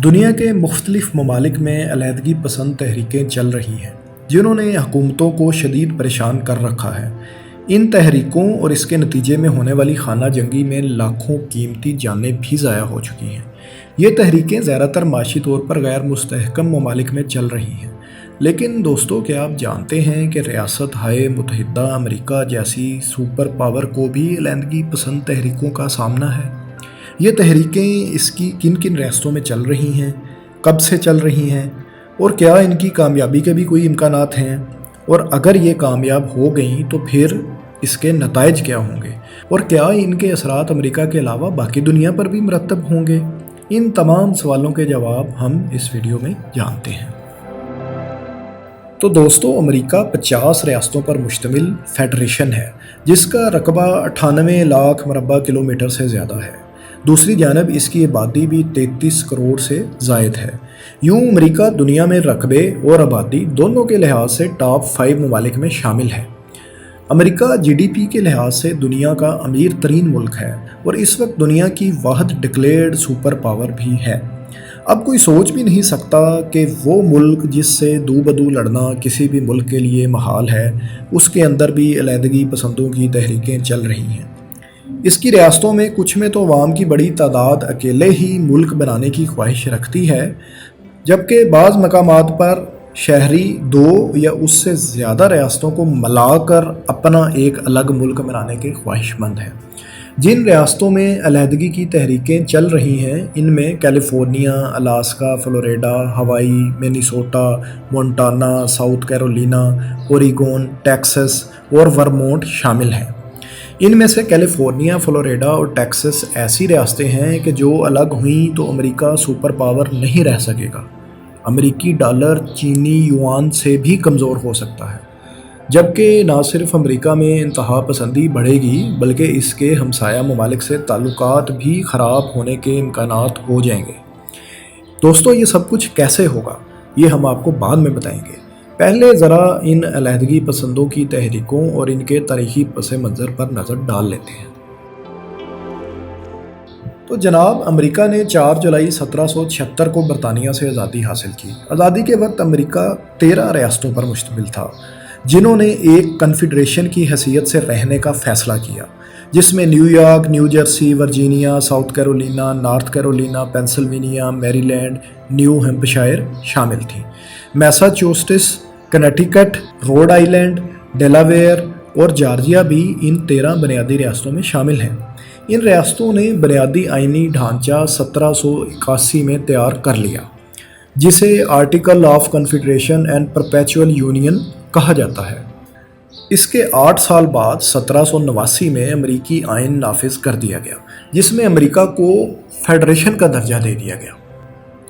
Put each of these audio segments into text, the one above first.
دنیا کے مختلف ممالک میں علیحدگی پسند تحریکیں چل رہی ہیں جنہوں نے حکومتوں کو شدید پریشان کر رکھا ہے۔ ان تحریکوں اور اس کے نتیجے میں ہونے والی خانہ جنگی میں لاکھوں قیمتی جانیں بھی ضائع ہو چکی ہیں۔ یہ تحریکیں زیادہ تر معاشی طور پر غیر مستحکم ممالک میں چل رہی ہیں، لیکن دوستو کیا آپ جانتے ہیں کہ ریاستہائے متحدہ امریکہ جیسی سپر پاور کو بھی علیحدگی پسند تحریکوں کا سامنا ہے؟ یہ تحریکیں اس کی کن کن ریاستوں میں چل رہی ہیں، کب سے چل رہی ہیں، اور کیا ان کی کامیابی کے بھی کوئی امکانات ہیں؟ اور اگر یہ کامیاب ہو گئیں تو پھر اس کے نتائج کیا ہوں گے، اور کیا ان کے اثرات امریکہ کے علاوہ باقی دنیا پر بھی مرتب ہوں گے؟ ان تمام سوالوں کے جواب ہم اس ویڈیو میں جانتے ہیں۔ تو دوستو، امریکہ 50 ریاستوں پر مشتمل فیڈریشن ہے جس کا رقبہ 98 لاکھ مربع کلومیٹر سے زیادہ ہے۔ دوسری جانب اس کی آبادی بھی 33 کروڑ سے زائد ہے۔ یوں امریکہ دنیا میں رقبے اور آبادی دونوں کے لحاظ سے ٹاپ 5 ممالک میں شامل ہے۔ امریکہ GDP کے لحاظ سے دنیا کا امیر ترین ملک ہے اور اس وقت دنیا کی واحد ڈکلیئرڈ سپر پاور بھی ہے۔ اب کوئی سوچ بھی نہیں سکتا کہ وہ ملک جس سے دو بدو لڑنا کسی بھی ملک کے لیے محال ہے، اس کے اندر بھی علیحدگی پسندوں کی تحریکیں چل رہی ہیں۔ اس کی ریاستوں میں کچھ میں تو عوام کی بڑی تعداد اکیلے ہی ملک بنانے کی خواہش رکھتی ہے، جبکہ بعض مقامات پر شہری 2 یا اس سے زیادہ ریاستوں کو ملا کر اپنا ایک الگ ملک بنانے کے خواہش مند ہیں۔ جن ریاستوں میں علیحدگی کی تحریکیں چل رہی ہیں ان میں کیلیفورنیا، الاسکا، فلوریڈا، ہوائی، Minnesota, Montana, south Carolina, Oregon, Texas اور ورمونٹ شامل ہیں۔ ان میں سے کیلیفورنیا، فلوریڈا اور ٹیکساس ایسی ریاستیں ہیں کہ جو الگ ہوئیں تو امریکہ سپر پاور نہیں رہ سکے گا۔ امریکی ڈالر چینی یوان سے بھی کمزور ہو سکتا ہے، جبکہ نہ صرف امریکہ میں انتہا پسندی بڑھے گی بلکہ اس کے ہمسایہ ممالک سے تعلقات بھی خراب ہونے کے امکانات ہو جائیں گے۔ دوستو، یہ سب کچھ کیسے ہوگا یہ ہم آپ کو بعد میں بتائیں گے۔ پہلے ذرا ان علیحدگی پسندوں کی تحریکوں اور ان کے تاریخی پس منظر پر نظر ڈال لیتے ہیں۔ تو جناب، امریکہ نے 4 جولائی 1776 کو برطانیہ سے آزادی حاصل کی۔ آزادی کے وقت امریکہ 13 ریاستوں پر مشتمل تھا جنہوں نے ایک کنفیڈریشن کی حیثیت سے رہنے کا فیصلہ کیا، جس میں new York, new Jersey, Virginia, south Carolina, north Carolina, Pennsylvania, میری لینڈ، نیو ہیمپشائر شامل تھیں۔ Massachusetts, Connecticut, road island, Delaware اور جارجیا بھی ان 13 بنیادی ریاستوں میں شامل ہیں۔ ان ریاستوں نے بنیادی آئینی ڈھانچہ 1781 میں تیار کر لیا، جسے article of confederation and perpetual union کہا جاتا ہے۔ اس کے 8 سال بعد 1789 میں امریکی آئین نافذ کر دیا گیا، جس میں امریکہ کو فیڈریشن کا درجہ دے دیا گیا۔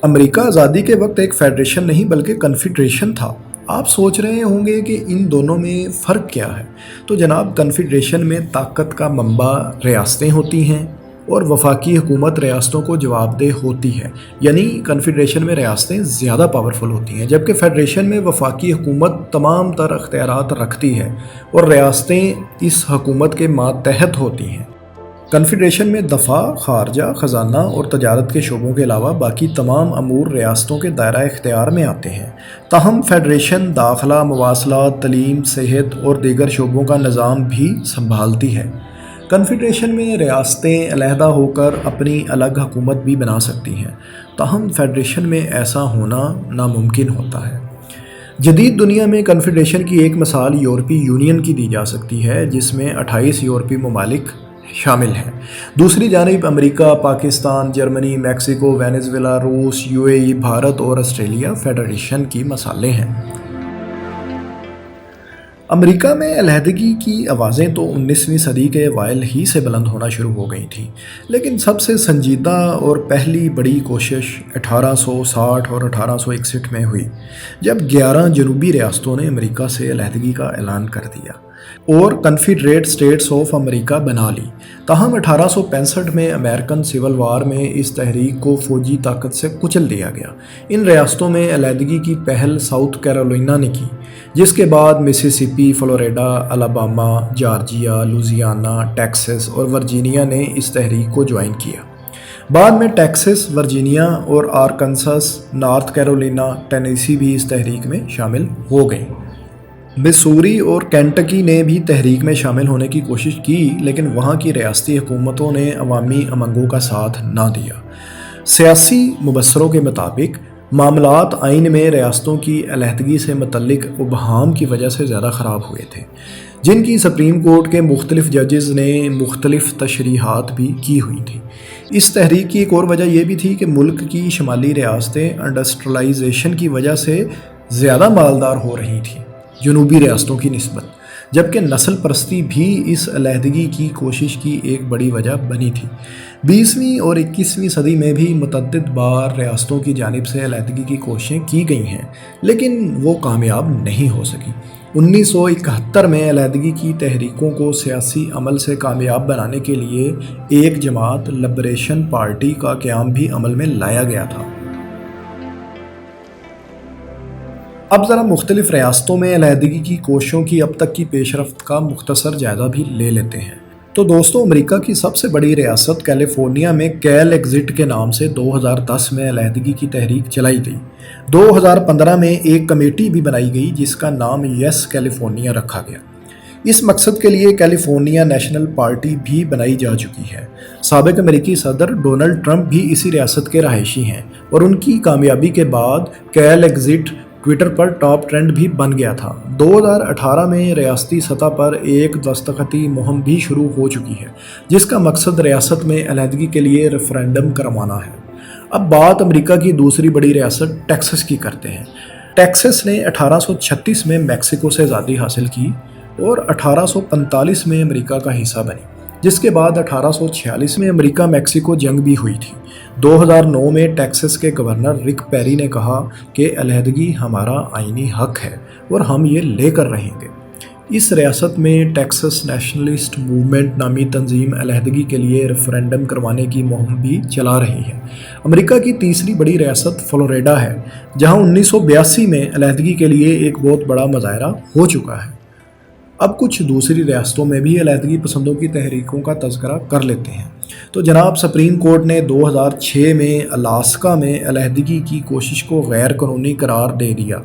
امریکہ آزادی کے وقت ایک فیڈریشن نہیں بلکہ کنفیڈریشن تھا۔ آپ سوچ رہے ہوں گے کہ ان دونوں میں فرق کیا ہے؟ تو جناب، کنفیڈریشن میں طاقت کا منبع ریاستیں ہوتی ہیں اور وفاقی حکومت ریاستوں کو جواب دہ ہوتی ہے، یعنی کنفیڈریشن میں ریاستیں زیادہ پاورفل ہوتی ہیں، جبکہ فیڈریشن میں وفاقی حکومت تمام تر اختیارات رکھتی ہے اور ریاستیں اس حکومت کے ماتحت ہوتی ہیں۔ کنفیڈریشن میں دفاع، خارجہ، خزانہ اور تجارت کے شعبوں کے علاوہ باقی تمام امور ریاستوں کے دائرہ اختیار میں آتے ہیں۔ تاہم فیڈریشن داخلہ، مواصلات، تعلیم، صحت اور دیگر شعبوں کا نظام بھی سنبھالتی ہے۔ کنفیڈریشن میں ریاستیں علیحدہ ہو کر اپنی الگ حکومت بھی بنا سکتی ہیں، تاہم فیڈریشن میں ایسا ہونا ناممکن ہوتا ہے۔ جدید دنیا میں کنفیڈریشن کی ایک مثال یورپی یونین کی دی جا سکتی ہے، جس میں 28 یورپی ممالک شامل ہیں۔ دوسری جانب امریکہ، پاکستان، جرمنی، میکسیکو، وینزویلا، روس، UAE، بھارت اور آسٹریلیا فیڈریشن کی مثالیں ہیں۔ امریکہ میں علیحدگی کی آوازیں تو 19ویں صدی کے اوائل ہی سے بلند ہونا شروع ہو گئی تھیں، لیکن سب سے سنجیدہ اور پہلی بڑی کوشش 1860 اور 1861 میں ہوئی، جب 11 جنوبی ریاستوں نے امریکہ سے علیحدگی کا اعلان کر دیا اور کنفیڈریٹ اسٹیٹس آف امریکہ بنا لی۔ تاہم 1865 میں امریکن سول وار میں اس تحریک کو فوجی طاقت سے کچل دیا گیا۔ ان ریاستوں میں علیحدگی کی پہل ساؤتھ کیرولینا نے کی، جس کے بعد Mississippi, Florida, Alabama, Georgia, Louisiana, Texas اور ورجینیا نے اس تحریک کو جوائن کیا۔ بعد میں ٹیکسس، ورجینیا اور آرکنسس، نارتھ کیرولینا، ٹینیسی بھی اس تحریک میں شامل ہو گئیں۔ مسوری اور کینٹکی نے بھی تحریک میں شامل ہونے کی کوشش کی، لیکن وہاں کی ریاستی حکومتوں نے عوامی امنگوں کا ساتھ نہ دیا۔ سیاسی مبصروں کے مطابق معاملات آئین میں ریاستوں کی علیحدگی سے متعلق ابہام کی وجہ سے زیادہ خراب ہوئے تھے، جن کی سپریم کورٹ کے مختلف ججز نے مختلف تشریحات بھی کی ہوئی تھیں۔ اس تحریک کی ایک اور وجہ یہ بھی تھی کہ ملک کی شمالی ریاستیں انڈسٹریلائزیشن کی وجہ سے زیادہ مالدار ہو رہی تھیں جنوبی ریاستوں کی نسبت، جبکہ نسل پرستی بھی اس علیحدگی کی کوشش کی ایک بڑی وجہ بنی تھی۔ 20ویں اور 21ویں صدی میں بھی متعدد بار ریاستوں کی جانب سے علیحدگی کی کوششیں کی گئی ہیں، لیکن وہ کامیاب نہیں ہو سکی۔ 1971 میں علیحدگی کی تحریکوں کو سیاسی عمل سے کامیاب بنانے کے لیے ایک جماعت لبریشن پارٹی کا قیام بھی عمل میں لایا گیا تھا۔ اب ذرا مختلف ریاستوں میں علیحدگی کی کوششوں کی اب تک کی پیش رفت کا مختصر جائزہ بھی لے لیتے ہیں۔ تو دوستو، امریکہ کی سب سے بڑی ریاست کیلیفورنیا میں کیل ایگزٹ کے نام سے 2010 میں علیحدگی کی تحریک چلائی گئی۔ 2015 میں ایک کمیٹی بھی بنائی گئی جس کا نام یس کیلیفورنیا رکھا گیا۔ اس مقصد کے لیے کیلیفورنیا نیشنل پارٹی بھی بنائی جا چکی ہے۔ سابق امریکی صدر ڈونلڈ ٹرمپ بھی اسی ریاست کے رہائشی ہیں اور ان کی کامیابی کے بعد کیل ایگزٹ ٹویٹر پر ٹاپ ٹرینڈ بھی بن گیا تھا۔ 2018 میں ریاستی سطح پر ایک دستخطی مہم بھی شروع ہو چکی ہے جس کا مقصد ریاست میں علیحدگی کے لیے ریفرینڈم کروانا ہے۔ اب بات امریکہ کی دوسری بڑی ریاست ٹیکسس کی کرتے ہیں۔ ٹیکسس نے 1836 میں میکسیکو سے آزادی حاصل کی اور 1845 میں امریکہ کا حصہ بنی، جس کے بعد 1846 میں امریکہ میکسیکو جنگ بھی ہوئی تھی۔ 2009 میں ٹیکسس کے گورنر رک پیری نے کہا کہ علیحدگی ہمارا آئینی حق ہے اور ہم یہ لے کر رہیں گے۔ اس ریاست میں ٹیکسس نیشنلسٹ موومنٹ نامی تنظیم علیحدگی کے لیے ریفرینڈم کروانے کی مہم بھی چلا رہی ہے۔ امریکہ کی تیسری بڑی ریاست فلوریڈا ہے، جہاں 1982 میں علیحدگی کے لیے ایک بہت بڑا مظاہرہ ہو چکا ہے۔ اب کچھ دوسری ریاستوں میں بھی علیحدگی پسندوں کی تحریکوں کا تذکرہ کر لیتے ہیں۔ تو جناب، سپریم کورٹ نے 2006 میں الاسکا میں علیحدگی کی کوشش کو غیر قانونی قرار دے دیا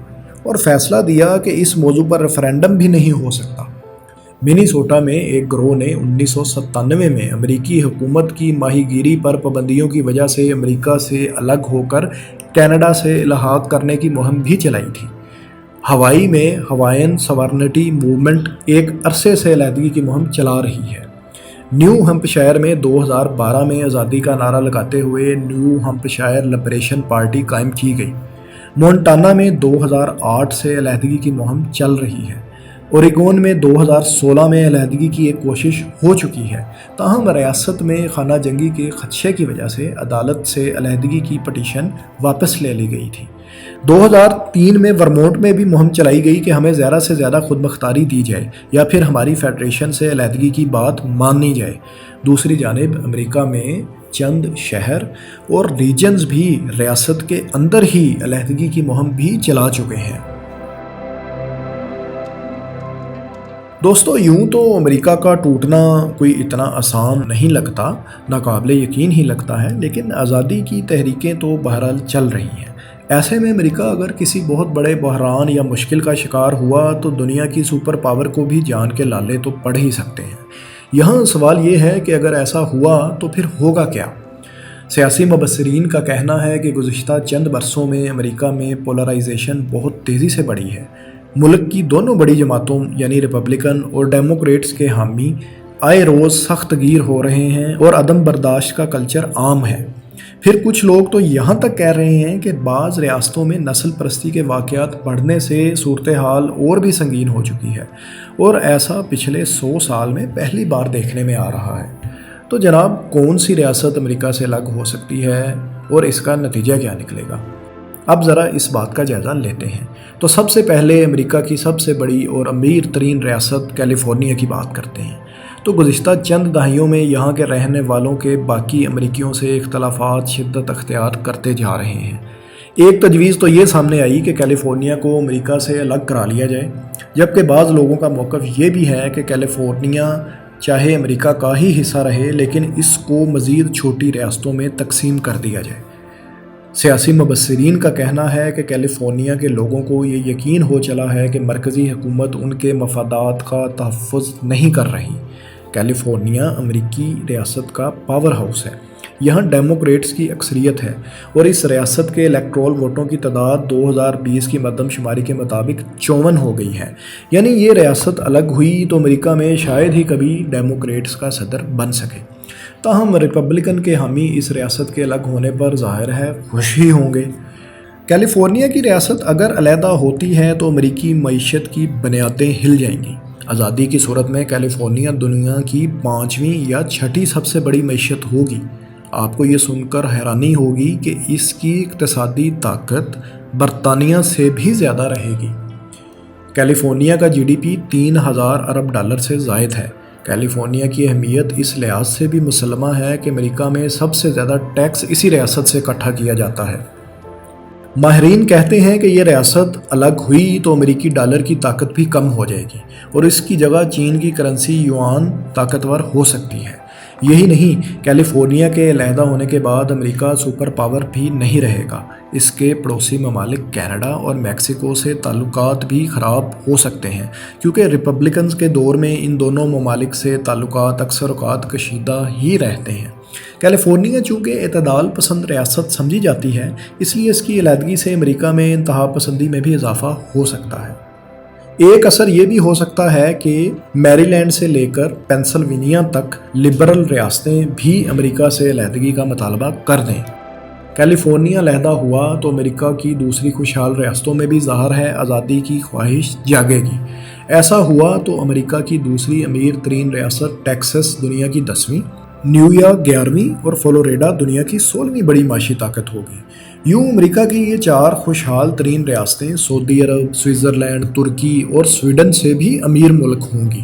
اور فیصلہ دیا کہ اس موضوع پر ریفرینڈم بھی نہیں ہو سکتا۔ منیسوٹا میں ایک گروہ نے 1997 میں امریکی حکومت کی ماہی گیری پر پابندیوں کی وجہ سے امریکہ سے الگ ہو کر کینیڈا سے الحاق کرنے کی مہم بھی چلائی تھی۔ ہوائی میں ہوائین ساورنٹی موومنٹ ایک عرصے سے علیحدگی کی مہم چلا رہی ہے۔ نیو ہمپشائر میں 2012 میں آزادی کا نعرہ لگاتے ہوئے نیو ہمپشائر لبریشن پارٹی قائم کی گئی۔ مونٹانا میں 2008 سے علیحدگی کی مہم چل رہی ہے۔ اوریگون میں 2016 میں علیحدگی کی ایک کوشش ہو چکی ہے، تاہم ریاست میں خانہ جنگی کے خدشے کی وجہ سے عدالت سے علیحدگی کی پٹیشن واپس لے لی گئی تھی۔ 2003 میں ورمونٹ میں بھی مہم چلائی گئی کہ ہمیں زیادہ سے زیادہ خود مختاری دی جائے یا پھر ہماری فیڈریشن سے علیحدگی کی بات مانی جائے۔ دوسری جانب امریکہ میں چند شہر اور ریجنز بھی ریاست کے اندر ہی علیحدگی کی مہم بھی چلا چکے ہیں۔ دوستو، یوں تو امریکہ کا ٹوٹنا کوئی اتنا آسان نہیں لگتا، ناقابل یقین ہی لگتا ہے، لیکن آزادی کی تحریکیں تو بہرحال چل رہی ہیں۔ ایسے میں امریکہ اگر کسی بہت بڑے بحران یا مشکل کا شکار ہوا تو دنیا کی سپر پاور کو بھی جان کے لالے تو پڑ ہی سکتے ہیں۔ یہاں سوال یہ ہے کہ اگر ایسا ہوا تو پھر ہوگا کیا؟ سیاسی مبصرین کا کہنا ہے کہ گزشتہ چند برسوں میں امریکہ میں پولرائزیشن بہت تیزی سے بڑھی ہے۔ ملک کی دونوں بڑی جماعتوں یعنی ریپبلکن اور ڈیموکریٹس کے حامی آئے روز سخت گیر ہو رہے ہیں اور عدم برداشت کا کلچر عام ہے۔ پھر کچھ لوگ تو یہاں تک کہہ رہے ہیں کہ بعض ریاستوں میں نسل پرستی کے واقعات بڑھنے سے صورتحال اور بھی سنگین ہو چکی ہے، اور ایسا پچھلے 100 سال میں پہلی بار دیکھنے میں آ رہا ہے۔ تو جناب، کون سی ریاست امریکہ سے الگ ہو سکتی ہے اور اس کا نتیجہ کیا نکلے گا؟ اب ذرا اس بات کا جائزہ لیتے ہیں۔ تو سب سے پہلے امریکہ کی سب سے بڑی اور امیر ترین ریاست کیلیفورنیا کی بات کرتے ہیں۔ تو گزشتہ چند دہائیوں میں یہاں کے رہنے والوں کے باقی امریکیوں سے اختلافات شدت اختیار کرتے جا رہے ہیں۔ ایک تجویز تو یہ سامنے آئی کہ کیلیفورنیا کو امریکہ سے الگ کرا لیا جائے، جبکہ بعض لوگوں کا موقف یہ بھی ہے کہ کیلیفورنیا چاہے امریکہ کا ہی حصہ رہے لیکن اس کو مزید چھوٹی ریاستوں میں تقسیم کر دیا جائے۔ سیاسی مبصرین کا کہنا ہے کہ کیلیفورنیا کے لوگوں کو یہ یقین ہو چلا ہے کہ مرکزی حکومت ان کے مفادات کا تحفظ نہیں کر رہی۔ کیلیفورنیا امریکی ریاست کا پاور ہاؤس ہے، یہاں ڈیموکریٹس کی اکثریت ہے اور اس ریاست کے الیکٹرول ووٹوں کی تعداد 2020 کی مردم شماری کے مطابق 54 ہو گئی ہے۔ یعنی یہ ریاست الگ ہوئی تو امریکہ میں شاید ہی کبھی ڈیموکریٹس کا صدر بن سکے۔ تاہم ریپبلکن کے حامی اس ریاست کے الگ ہونے پر ظاہر ہے خوش ہی ہوں گے۔ کیلیفورنیا کی ریاست اگر علیحدہ ہوتی ہے تو امریکی معیشت کی بنیادیں ہل جائیں گی۔ آزادی کی صورت میں کیلیفورنیا دنیا کی 5ویں یا 6ٹھی سب سے بڑی معیشت ہوگی۔ آپ کو یہ سن کر حیرانی ہوگی کہ اس کی اقتصادی طاقت برطانیہ سے بھی زیادہ رہے گی۔ کیلیفورنیا کا GDP 3000 ارب ڈالر سے زائد ہے۔ کیلیفورنیا کی اہمیت اس لحاظ سے بھی مسلمہ ہے کہ امریکہ میں سب سے زیادہ ٹیکس اسی ریاست سے اکٹھا کیا جاتا ہے۔ ماہرین کہتے ہیں کہ یہ ریاست الگ ہوئی تو امریکی ڈالر کی طاقت بھی کم ہو جائے گی اور اس کی جگہ چین کی کرنسی یوان طاقتور ہو سکتی ہے۔ یہی نہیں، کیلیفورنیا کے علیحدہ ہونے کے بعد امریکہ سپر پاور بھی نہیں رہے گا۔ اس کے پڑوسی ممالک کینیڈا اور میکسیکو سے تعلقات بھی خراب ہو سکتے ہیں، کیونکہ ریپبلکنز کے دور میں ان دونوں ممالک سے تعلقات اکثر اوقات کشیدہ ہی رہتے ہیں۔ کیلیفورنیا چونکہ اعتدال پسند ریاست سمجھی جاتی ہے، اس لیے اس کی علیحدگی سے امریکہ میں انتہا پسندی میں بھی اضافہ ہو سکتا ہے۔ ایک اثر یہ بھی ہو سکتا ہے کہ میری لینڈ سے لے کر پینسلوینیا تک لبرل ریاستیں بھی امریکہ سے علیحدگی کا مطالبہ کر دیں۔ کیلیفورنیا علیحدہ ہوا تو امریکہ کی دوسری خوشحال ریاستوں میں بھی ظاہر ہے آزادی کی خواہش جاگے گی۔ ایسا ہوا تو امریکہ کی دوسری امیر ترین ریاست ٹیکساس دنیا کی 10ویں، نیویارک 11ویں اور فلوریڈا دنیا کی 16ویں بڑی معاشی طاقت ہوگی۔ یوں امریکہ کی یہ 4 خوشحال ترین ریاستیں سعودی عرب، سوئٹزرلینڈ، ترکی اور سویڈن سے بھی امیر ملک ہوں گی۔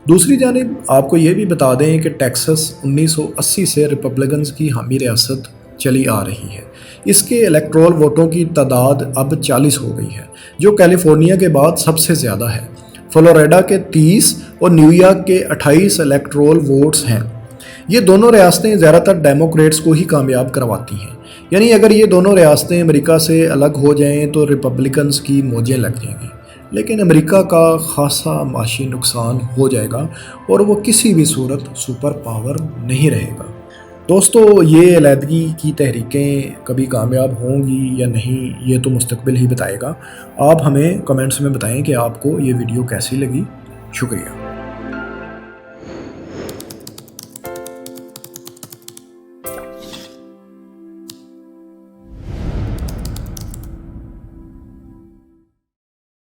دوسری جانب آپ کو یہ بھی بتا دیں کہ ٹیکساس 1980 سے ریپبلکنز کی حامی ریاست چلی آ رہی ہے۔ اس کے الیکٹرول ووٹوں کی تعداد اب 40 ہو گئی ہے، جو کیلیفورنیا کے بعد سب سے زیادہ ہے۔ فلوریڈا کے 30 اور نیویارک کے 28 الیکٹرول ووٹس ہیں۔ یہ دونوں ریاستیں زیادہ تر ڈیموکریٹس کو ہی کامیاب کرواتی ہیں۔ یعنی اگر یہ دونوں ریاستیں امریکہ سے الگ ہو جائیں تو ریپبلکنز کی موجیں لگ جائیں گی، لیکن امریکہ کا خاصا معاشی نقصان ہو جائے گا اور وہ کسی بھی صورت سپر پاور نہیں رہے گا۔ دوستو، یہ علیحدگی کی تحریکیں کبھی کامیاب ہوں گی یا نہیں، یہ تو مستقبل ہی بتائے گا۔ آپ ہمیں کمنٹس میں بتائیں کہ آپ کو یہ ویڈیو کیسی لگی۔ شکریہ۔